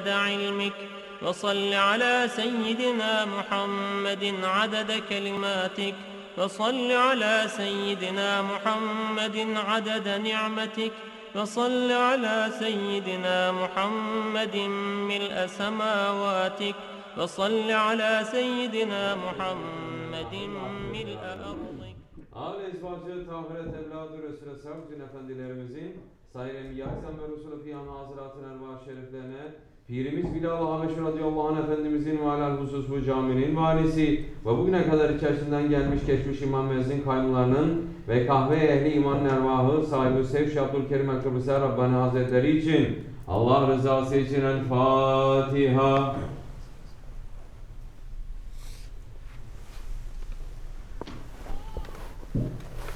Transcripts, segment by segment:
علمك وصل على سيدنا محمد عدد كلماتك وصل على سيدنا محمد عدد نعمتك وصل على سيدنا محمد ملء سماواتك وصل على سيدنا محمد ملء أرضك. Âl-i ezvacı tahiret evladı Resulü Savcın Efendilerimizin sayın Yahsan ve Resulü Fiyan Hazretleri Erva Şeriflerine Pirimiz Bilal-ı Habeşi radıyallahu anh Efendimizin ve alâl husus bu caminin valisi ve bugüne kadar içerisinden gelmiş geçmiş imam mezzin kayyumlarının ve kahve ehli iman ervahı sahibi Sevş Abdülkerim Ekrbisi Rabbani Hazretleri için Allah rızası için El Fatiha.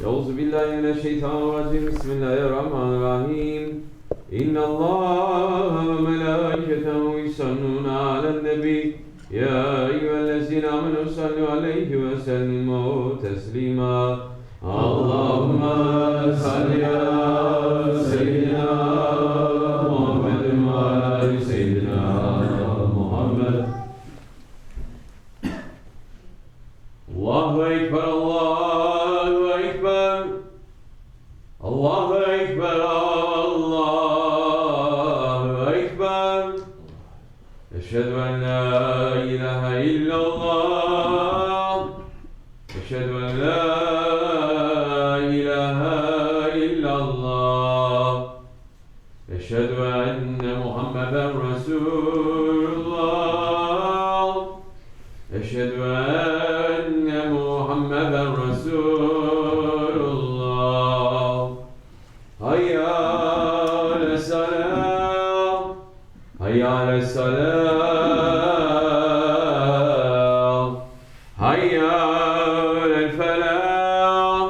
Euzubillahimineşşeytanirracim. Bismillahirrahmanirrahim. İnnallâhe ve melâiketehu yusallûne alen-nebî. Ya eyyühellezîne âmenû sallu aleyhi ve sellimû teslîmâ. Allahümme salli ala seyyidina Muhammedin ve ala seyyidina Muhammed. Allahu Ekber, Allahu Ekber. Allahu Ekber, Allahu Ekber. Eşhedü en la ilahe illallah. Eşhedü en la ilahe illallah. Eşhedü enne Muhammeden Resulullah. Eşhedü enne Muhammeden Resulullah. Hayya ale's-salâh. Hayya ale's-salâh. Hayya alel-felâh.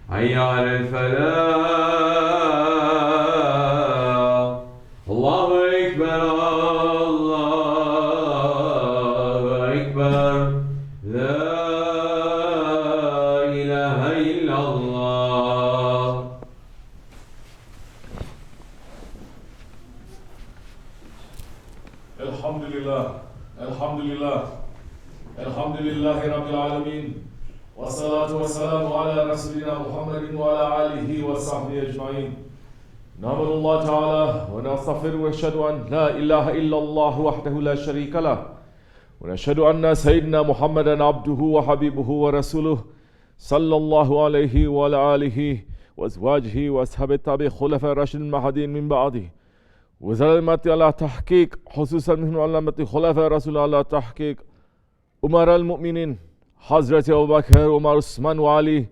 Hayya alel-felâh. Allahu Ekber, Allahu Ekber. La ilahe illallah. Elhamdülillah, elhamdülillah, elhamdülillahi Rabbil alemin. Ve salatu ve selamu ala Resulina Muhammedin ve ala alihi ve sahbihi ecmain. Nahmedullah Teala ve nestağfiru ve eşhedü en la ilahe illallah vahdehu la şerike lah. Ve neşhedü enne seyyidina Muhammeden abduhu ve habibuhu ve resuluh sallallahu aleyhi ve ala alihi ve ezvacihi ve ashabi tabi hulefe raşidin mahadin min ba'di. وزلمت على تحقيق خصوصا من علامة خلفاء رسول الله تحقيق أمراء المؤمنين حضرة أبو بكر وعمر عثمان وعلي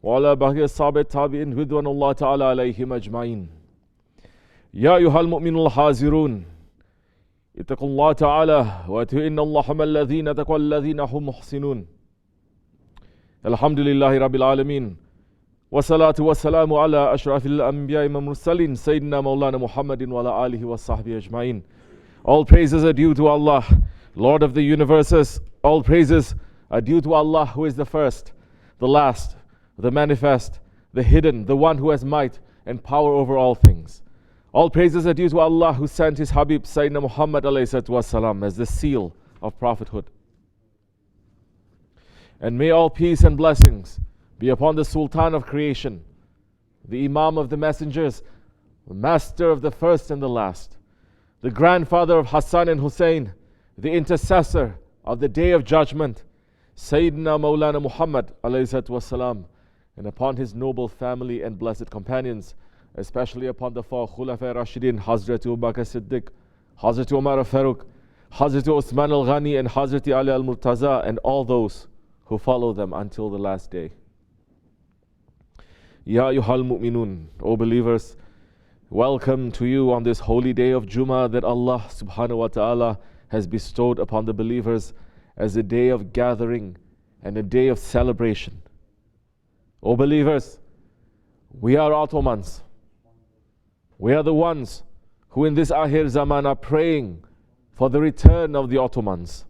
وعلى بقية الصحابة التابعين رضوان الله تعالى عليهم أجمعين. يا أيها المؤمنون الحاضرون اتقوا الله تعالى واتقوا إن الله مع الذين اتقوا الذين هم محسنون. الحمد لله رب العالمين. والصلاة والسلام على أشرف الأنبياء والمرسلين سيدنا مولانا محمد وعلى آله وصحبه أجمعين. All praises are due to Allah, Lord of the universes. All praises are due to Allah, who is the first, the last, the manifest, the hidden, the one who has might and power over all things. All praises are due to Allah, who sent His Habib Sayyidina Muhammad ﷺ as the seal of prophethood. And may all peace and blessings be upon the Sultan of creation, the Imam of the messengers, the master of the first and the last, the grandfather of Hassan and Hussein, the intercessor of the day of judgment, Sayyidina Maulana Muhammad ﷺ, and upon his noble family and blessed companions, especially upon the four Khulafa Rashidin, Hazrat Abu Bakr Siddiq, Hazrat Umar al-Faruq, Hazrat Osman al-Ghani, and Hazrat Ali al-Murtaza, and all those who follow them until the last day. Ya ayyuhal mu'minun, O believers, welcome to you on this holy day of Jummah that Allah subhanahu wa ta'ala has bestowed upon the believers as a day of gathering and a day of celebration. O believers, we are Ottomans. We are the ones who in this Akhir Zaman are praying for the return of the Ottomans.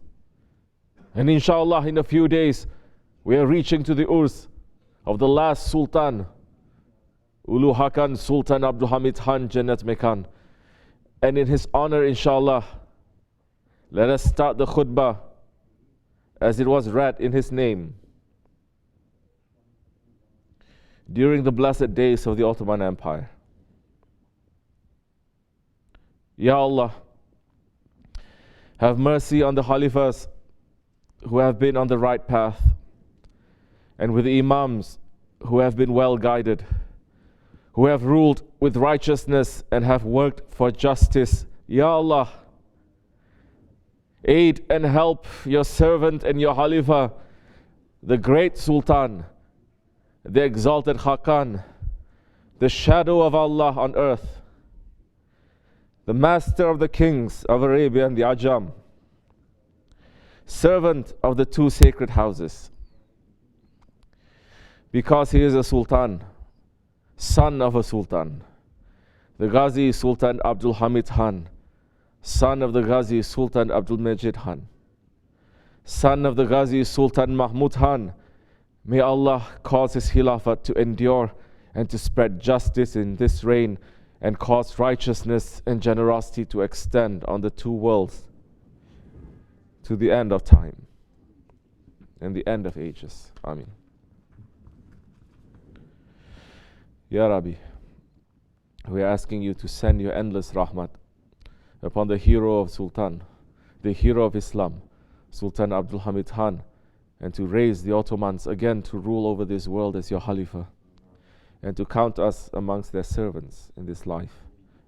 And inshallah, in a few days, we are reaching to the Urs of the last Sultan, Ulu Hakan Sultan Abdul Hamid Khan Jannat Mekan. And in his honor, inshallah, Let us start the khutbah as it was read in his name during the blessed days of the Ottoman Empire. Ya Allah, have mercy on the Khalifas who have been on the right path, and with the Imams who have been well guided, who have ruled with righteousness and have worked for justice. Ya Allah, aid and help your servant and your Khalifa, the great Sultan, the exalted Hakkani, the shadow of Allah on earth, the master of the kings of Arabia and the Ajam, servant of the two sacred houses. Because he is a Sultan, son of a Sultan, the Ghazi Sultan Abdul Hamid Khan, son of the Ghazi Sultan Abdul Majid Khan, son of the Ghazi Sultan Mahmud Khan, may Allah cause his Khilafat to endure and to spread justice in this reign and cause righteousness and generosity to extend on the two worlds to the end of time and the end of ages. Ameen. Ya Rabbi, we are asking you to send your endless rahmat upon the hero of Sultan, the hero of Islam, Sultan Abdul Hamid Khan, and to raise the Ottomans again to rule over this world as your Khalifa, and to count us amongst their servants in this life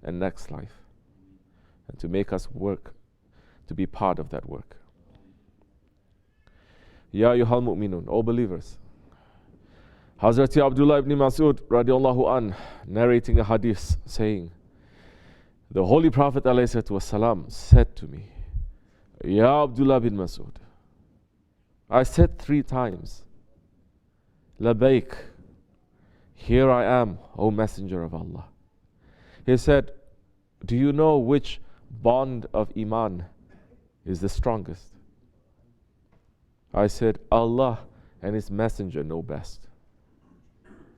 and next life, and to make us work to be part of that work. Ya ayyuhal mu'minun, all believers. Hazrati Abdullah ibn Mas'ud radiallahu an, narrating a hadith, saying, the Holy Prophet ﷺ said to me, Ya Abdullah bin Mas'ud, I said 3 times, Labaik, here I am, O Messenger of Allah. He said, do you know which bond of Iman is the strongest? I said, Allah and His Messenger know best.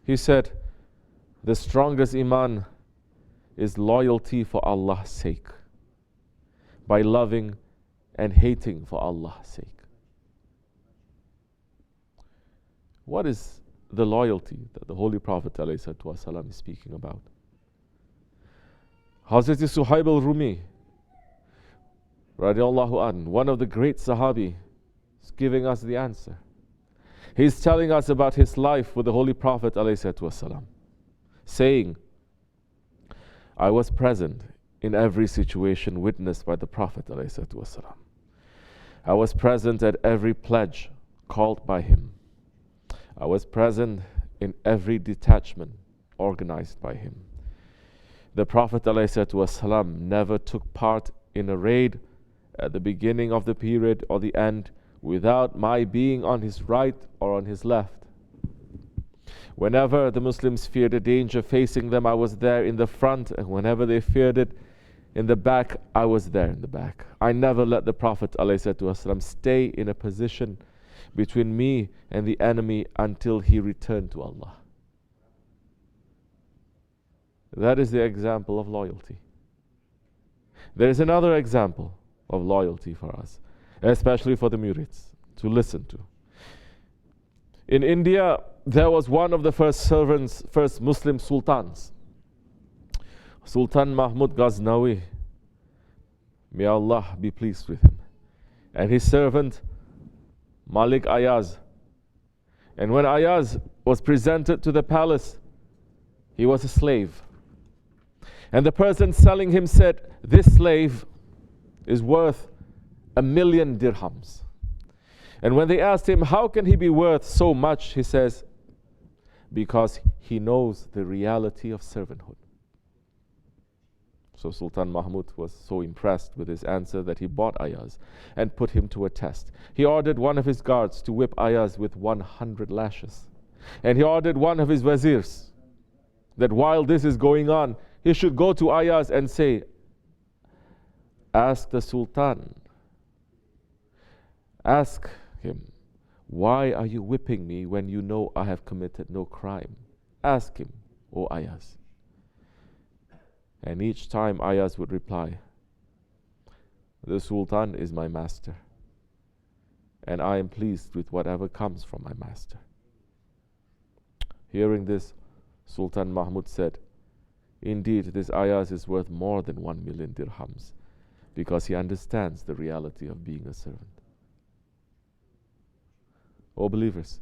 He said, the strongest Iman is loyalty for Allah's sake, by loving and hating for Allah's sake. What is the loyalty that the Holy Prophet ﷺ is speaking about? Hazrat Suhaib al-Rumi radiallahu an, one of the great Sahabi, is giving us the answer. He's telling us about his life with the Holy Prophet ﷺ, saying, I was present in every situation witnessed by the Prophet ﷺ. I was present at every pledge called by him. I was present in every detachment organized by him. The Prophet ﷺ never took part in a raid at the beginning of the period or the end without my being on his right or on his left. Whenever the Muslims feared a danger facing them, I was there in the front, and whenever they feared it in the back, I was there in the back. I never let the Prophet ﷺ stay in a position between me and the enemy until he returned to Allah. That is the example of loyalty. There is another example of loyalty for us, especially for the murids, to listen to. In India, there was one of the first Muslim sultans, Sultan Mahmud Ghaznawi. May Allah be pleased with him. And his servant, Malik Ayaz. And when Ayaz was presented to the palace, he was a slave. And the person selling him said, this slave is worth 1,000,000 dirhams. And when they asked him, how can he be worth so much? He says, because he knows the reality of servanthood. So Sultan Mahmud was so impressed with his answer that he bought Ayaz and put him to a test. He ordered one of his guards to whip Ayaz with 100 lashes. And he ordered one of his wazirs that while this is going on, he should go to Ayaz and say, ask the Sultan, ask him, why are you whipping me when you know I have committed no crime? Ask him, O Ayaz. And each time Ayaz would reply, The Sultan is my master, and I am pleased with whatever comes from my master. Hearing this, Sultan Mahmud said, indeed, this ayah is worth more than 1 million dirhams, because he understands the reality of being a servant. O believers,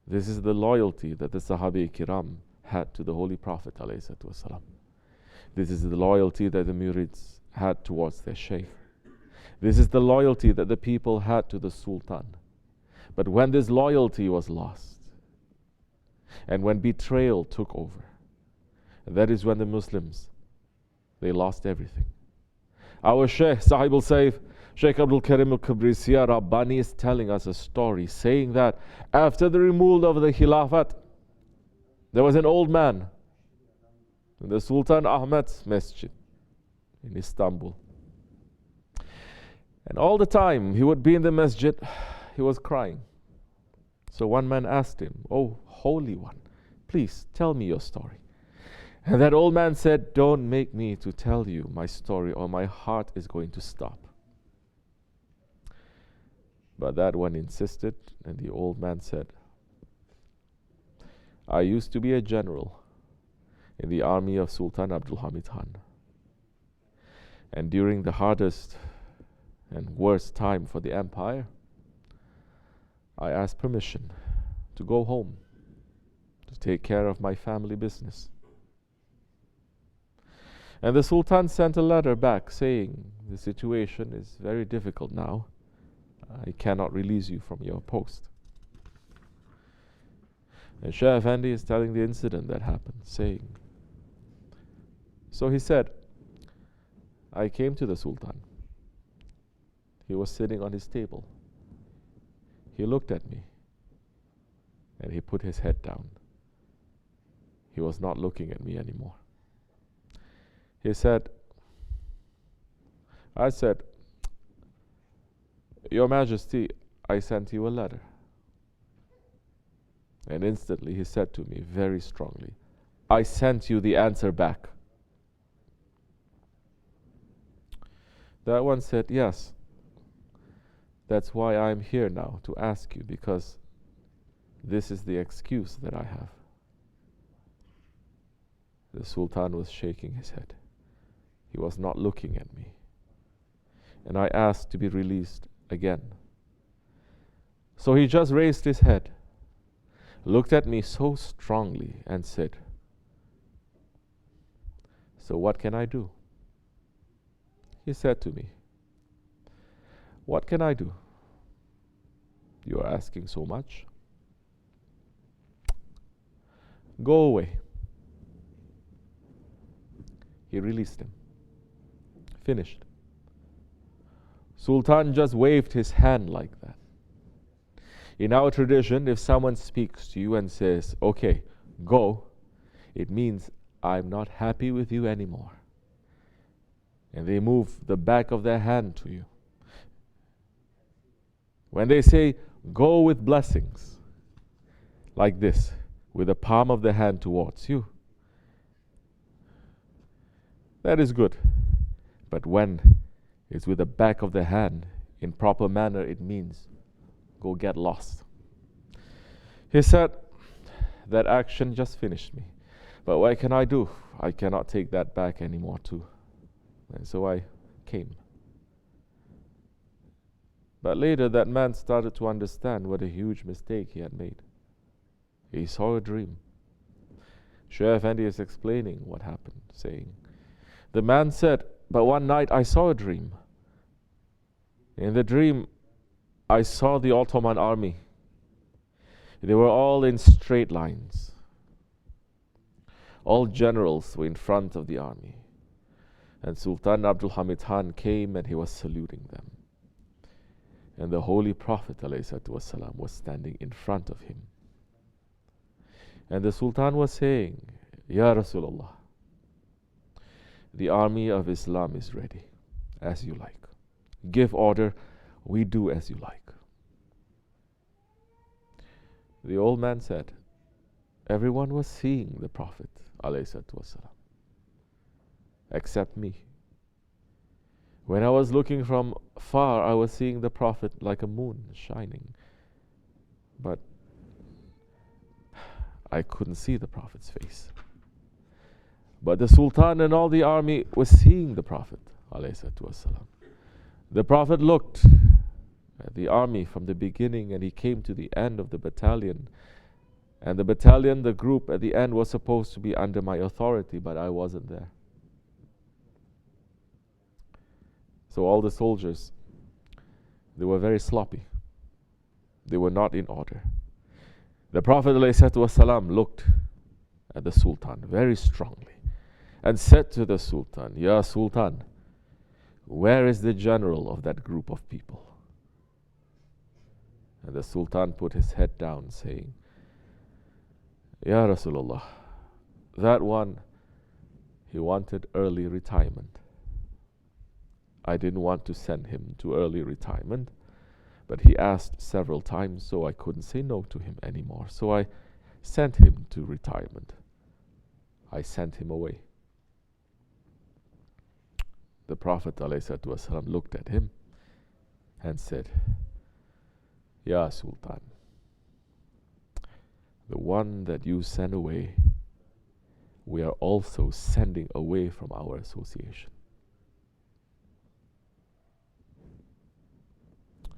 this is the loyalty that the Sahabi Kiram had to the Holy Prophet ﷺ. This is the loyalty that the Murids had towards their Shaykh. This is the loyalty that the people had to the Sultan. But when this loyalty was lost, and when betrayal took over, that is when the Muslims, they lost everything. Our Shaykh, Sahib al-Saif, Shaykh Abdul Karim al-Kibrisiya Rabbani is telling us a story saying that after the removal of the Khilafat, there was an old man in the Sultan Ahmed's masjid in Istanbul. And all the time he would be in the masjid, he was crying. So one man asked him, "Oh, Holy One, please tell me your story." And that old man said, "Don't make me to tell you my story or my heart is going to stop." But that one insisted, and the old man said, "I used to be a general in the army of Sultan Abdul Hamid Khan. And during the hardest and worst time for the empire, I asked permission to go home to take care of my family business. And the Sultan sent a letter back saying, the situation is very difficult now. I cannot release you from your post." And Shah Effendi is telling the incident that happened, saying, so he said, "I came to the Sultan. He was sitting on his table. He looked at me and he put his head down. He was not looking at me anymore. He said, I said, 'Your Majesty, I sent you a letter.' And instantly he said to me very strongly, 'I sent you the answer back.' That one said, 'Yes, that's why I'm here now, to ask you, because this is the excuse that I have.' The Sultan was shaking his head. He was not looking at me. And I asked to be released again. So he just raised his head, looked at me so strongly and said, 'So what can I do?' He said to me, 'What can I do? You are asking so much. Go away.' He released him. Finished. Sultan just waved his hand like that. In our tradition, if someone speaks to you and says, 'Okay, go,' it means, 'I'm not happy with you anymore.' And they move the back of their hand to you. When they say, 'Go with blessings,' like this, with the palm of the hand towards you, that is good. But when it's with the back of the hand, in proper manner, it means, 'Go get lost.' He said, that action just finished me. But what can I do? I cannot take that back anymore too. And so I came. But later that man started to understand what a huge mistake he had made. He saw a dream. Shaykh Effendi is explaining what happened, saying, the man said, "But one night I saw a dream. In the dream, I saw the Ottoman army. They were all in straight lines. All generals were in front of the army. And Sultan Abdul Hamid Khan came and he was saluting them. And the Holy Prophet ﷺ was standing in front of him. And the Sultan was saying, 'Ya Rasulullah, the army of Islam is ready, as you like. Give order, we do as you like.' The old man said, everyone was seeing the Prophet ﷺ, except me. When I was looking from far, I was seeing the Prophet like a moon shining. But I couldn't see the Prophet's face. But the Sultan and all the army was seeing the Prophet ﷺ. The Prophet looked at the army from the beginning, and he came to the end of the battalion. And the battalion, the group at the end, was supposed to be under my authority, but I wasn't there. So all the soldiers, they were very sloppy. They were not in order. The Prophet ﷺ looked at the Sultan very strongly and said to the Sultan, Ya Sultan, where is the general of that group of people? And the Sultan put his head down, saying, Ya Rasulullah, that one, he wanted early retirement. I didn't want to send him to early retirement, but he asked several times, so I couldn't say no to him anymore. So I sent him to retirement. I sent him away. The Prophet ﷺ looked at him and said, Ya Sultan, the one that you send away, we are also sending away from our association.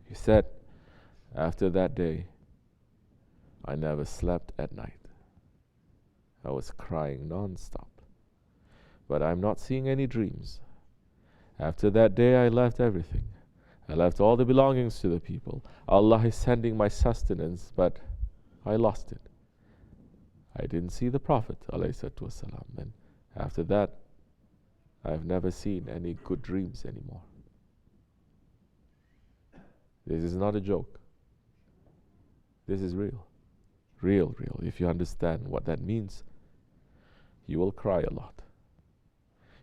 He said, after that day, I never slept at night. I was crying non-stop. But I'm not seeing any dreams. After that day, I left everything. I left all the belongings to the people. Allah is sending my sustenance, but I lost it. I didn't see the Prophet ﷺ, and after that, I've never seen any good dreams anymore. This is not a joke. This is real. Real. If you understand what that means, you will cry a lot.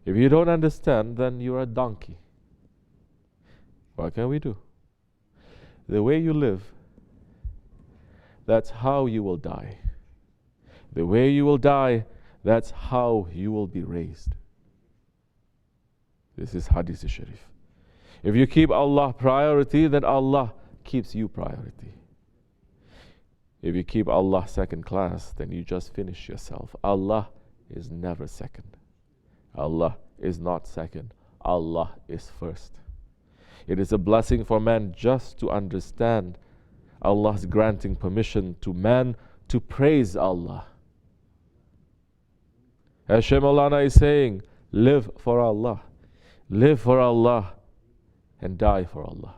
If you don't understand, then you're a donkey. What can we do? The way you live, that's how you will die. The way you will die, that's how you will be raised. This is Hadith Sharif. If you keep Allah priority, then Allah keeps you priority. If you keep Allah second class, then you just finish yourself. Allah is never second. Allah is not second. Allah is first. It is a blessing for man just to understand Allah's granting permission to man to praise Allah. As Shaykh Maulana is saying, live for Allah. Live for Allah and die for Allah.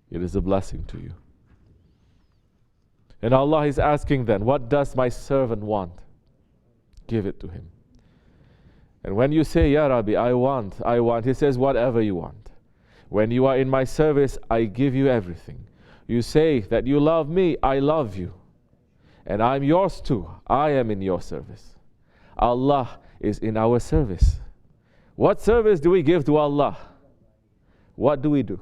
It is a blessing to you. And Allah is asking then, what does my servant want? Give it to him. And when you say, Ya Rabbi, I want, he says, whatever you want. When you are in my service, I give you everything. You say that you love me, I love you. And I'm yours too. I am in your service. Allah is in our service. What service do we give to Allah? What do we do?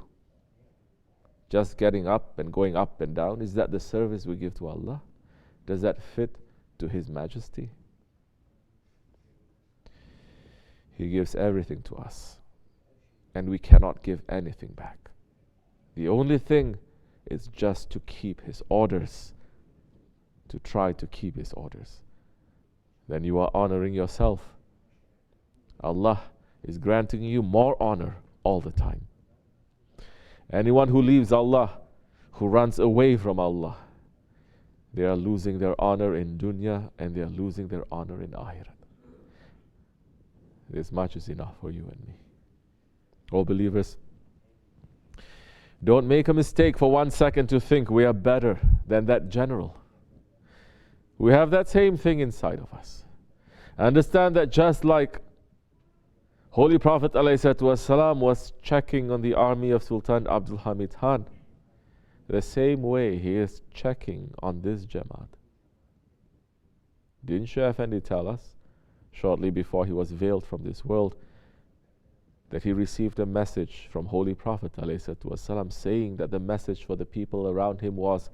Just getting up and going up and down? Is that the service we give to Allah? Does that fit to His Majesty? He gives everything to us, and we cannot give anything back. The only thing is just to keep His orders, to try to keep His orders. Then you are honoring yourself. Allah is granting you more honor all the time. Anyone who leaves Allah, who runs away from Allah, they are losing their honor in dunya and they are losing their honor in akhirat. This much is enough for you and me. All believers, don't make a mistake for 1 second to think we are better than that general. We have that same thing inside of us. Understand that just like Holy Prophet ﷺ was checking on the army of Sultan Abdul Hamid Khan, the same way he is checking on this Jamaat. Didn't Shaykh Effendi tell us, shortly before he was veiled from this world, that he received a message from Holy Prophet ﷺ saying that the message for the people around him was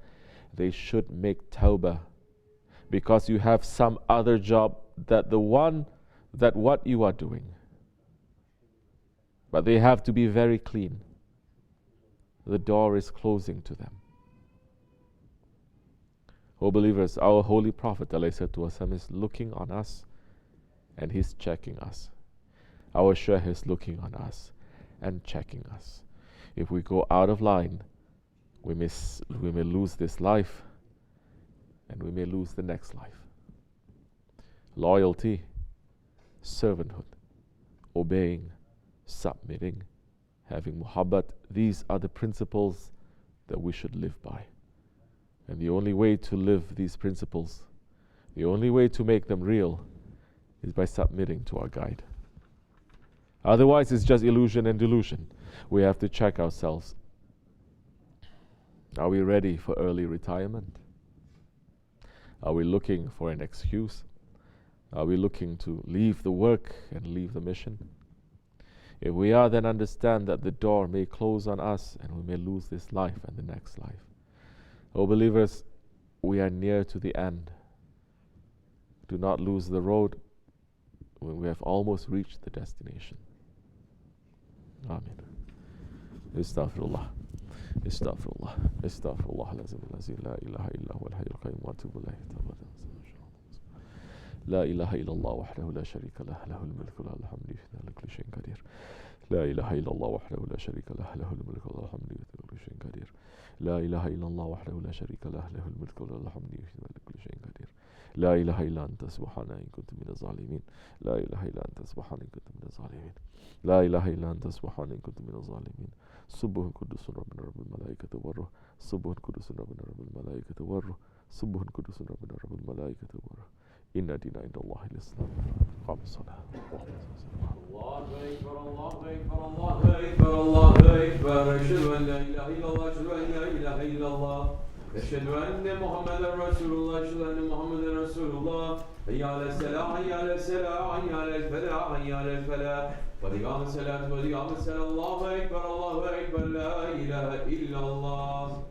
they should make tawbah, because you have some other job that what you are doing. but they have to be very clean. The door is closing to them. O believers, our Holy Prophet ﷺ is looking on us and he's checking us. Our Shaykh is looking on us and checking us. If we go out of line, we may lose this life and we may lose the next life. Loyalty, servanthood, obeying, submitting, having muhabbat, these are the principles that we should live by. And the only way to live these principles, the only way to make them real, is by submitting to our guide. Otherwise, it's just illusion and delusion. We have to check ourselves. Are we ready for early retirement? Are we looking for an excuse? Are we looking to leave the work and leave the mission? If we are, then understand that the door may close on us and we may lose this life and the next life. O believers, we are near to the end. Do not lose the road when we have almost reached the destination. Amen. Astaghfirullah. Astaghfirullah. Astaghfirullah. La ilaha illa huwa al-hayyul qayyum wa atubu ilayhi. لا إله إلا الله وحده لا شريك له له الملك وله الحمد يحيي على كل شيء قدير لا إله إلا الله وحده لا شريك له له الملك وله الحمد يحيي على كل شيء قدير لا إله إلا الله وحده لا شريك له له الملك وله الحمد يحيي على كل شيء قدير لا إله إلا أنت سبحانك إن كنت من الظالمين لا إله إلا أنت سبحانك إن كنت من الظالمين لا إله إلا أنت سبحانك إن كنت من الظالمين سبح قدوس ربنا رب الملائكة والروح سبح قدوس ربنا رب الملائكة والروح سبح قدوس ربنا رب الملائكة والروح إن دين عند الله الإسلام. قام الصلاة. الله أكبر الله أكبر الله أكبر الله أكبر أشهد أن لا إله إلا الله أشهد أن لا إله إلا الله أشهد أن محمدا رسول الله أشهد أن محمدا رسول الله حي على السلام حي على السلام حي على الفلاح حي على الفلاح قد قام الصلاة قد قام الصلاة الله أكبر لا إله إلا الله